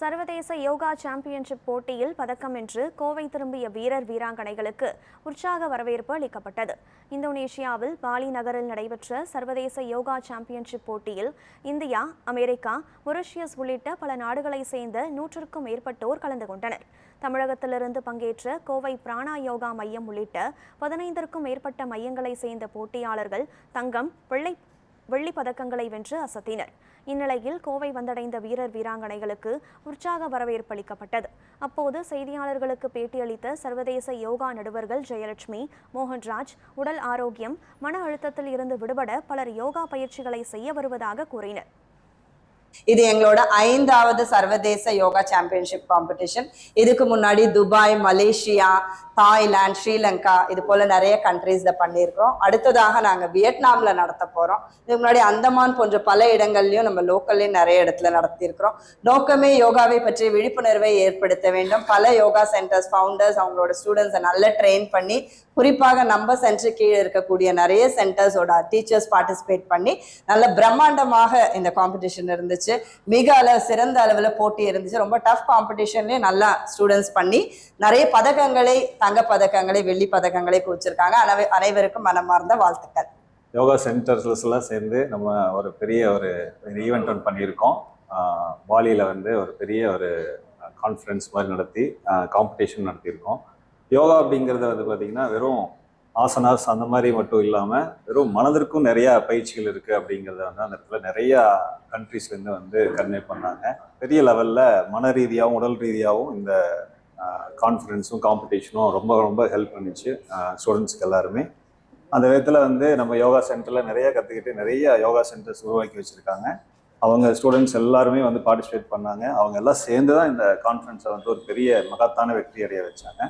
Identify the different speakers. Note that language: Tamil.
Speaker 1: சர்வதேச யோகா சாம்பியன்ஷிப் போட்டியில் பதக்கம் வென்று கோவை திரும்பிய வீரர் வீராங்கனைகளுக்கு உற்சாக வரவேற்பு அளிக்கப்பட்டது. இந்தோனேஷியாவில் பாலி நகரில் நடைபெற்ற சர்வதேச யோகா சாம்பியன்ஷிப் போட்டியில் இந்தியா, அமெரிக்கா, மொரிஷியஸ் உள்ளிட்ட பல நாடுகளைச் சேர்ந்த 100க்கும் மேற்பட்டோர் கலந்து கொண்டனர். தமிழகத்திலிருந்து பங்கேற்ற கோவை பிராணா யோகா மையம் உள்ளிட்ட 15க்கும் மேற்பட்ட மையங்களைச் சேர்ந்த போட்டியாளர்கள் தங்கம், வெள்ளி பதக்கங்களை வென்று அசத்தினர். இந்நிலையில் கோவை வந்தடைந்த வீரர் வீராங்கனைகளுக்கு உற்சாக வரவேற்பு அளிக்கப்பட்டது. அப்போது செய்தியாளர்களுக்கு பேட்டியளித்த சர்வதேச யோகா நடுவர்கள் ஜெயலட்சுமி, மோகன்ராஜ் உடல் ஆரோக்கியம், மன அழுத்தத்தில் இருந்து விடுபட பலர் யோகா பயிற்சிகளை செய்ய வருவதாக கூறினர்.
Speaker 2: இது எங்களோட 5வது சர்வதேச யோகா சாம்பியன்ஷிப் காம்படிஷன். இதுக்கு முன்னாடி துபாய், மலேசியா, தாய்லாந்து, ஸ்ரீலங்கா இது போல நிறைய கண்ட்ரீஸ்ல பண்ணியிருக்கிறோம். அடுத்ததாக நாங்க வியட்நாம்ல நடத்த போறோம். இதுக்கு முன்னாடி அந்தமான் போன்ற பல இடங்கள்லயும் நம்ம லோக்கல்லையும் நிறைய இடத்துல நடத்தியிருக்கிறோம். நோக்கமே யோகாவை பற்றி விழிப்புணர்வை ஏற்படுத்த வேண்டும். பல யோகா சென்டர்ஸ் ஃபவுண்டர்ஸ் அவங்களோட ஸ்டூடெண்ட்ஸை நல்லா ட்ரெயின் பண்ணி, குறிப்பாக நம்ம சென்டர் கீழே இருக்கக்கூடிய நிறைய சென்டர்ஸோட டீச்சர்ஸ் பார்ட்டிசிபேட் பண்ணி நல்ல பிரம்மாண்டமாக இந்த காம்படிஷன் இருந்துச்சு. மிக சிறந்த அளவில் போட்டி இருந்துச்சு. ரொம்ப டஃப் காம்படிஷன்லயும் நல்லா ஸ்டூடெண்ட்ஸ் பண்ணி நிறைய பதக்கங்களை, தங்க பதக்கங்களை, வெள்ளி பதக்கங்களை குவிச்சிருக்காங்க. அனைவருக்கும் மனமார்ந்த வாழ்த்துக்கள்.
Speaker 3: யோகா சென்டர்ஸ் எல்லாம் சேர்ந்து நம்ம ஒரு பெரிய ஈவெண்ட் ஒன்று பண்ணியிருக்கோம். பாலியில் ஒரு பெரிய கான்ஃபரன்ஸ் மாதிரி நடத்தி காம்படிஷன் நடத்தியிருக்கோம். யோகா அப்படிங்கிறது பார்த்தீங்கன்னா வெறும் ஆசனாஸ் அந்த மாதிரி மட்டும் இல்லாமல் வெறும் மனதிற்கும் நிறையா பயிற்சிகள் இருக்குது அப்படிங்கிறத அந்த இடத்துல நிறையா கண்ட்ரீஸ்லேருந்து கன்வே பண்ணாங்க. பெரிய லெவலில் மன ரீதியாகவும் உடல் ரீதியாகவும் இந்த கான்ஃபரன்ஸும் காம்படிஷனும் ரொம்ப ரொம்ப ஹெல்ப் பண்ணிச்சு ஸ்டூடெண்ட்ஸ்க்கு எல்லாருமே. அந்த விதத்தில் நம்ம யோகா சென்டரில் நிறைய கற்றுக்கிட்டு நிறைய யோகா சென்டர்ஸ் உருவாக்கி வச்சுருக்காங்க. அவங்க ஸ்டூடெண்ட்ஸ் எல்லாருமே பார்ட்டிசிபேட் பண்ணாங்க. அவங்க எல்லாம் சேர்ந்து தான் இந்த கான்ஃபரன்ஸை ஒரு பெரிய மகத்தான வெற்றி அடைய வச்சாங்க.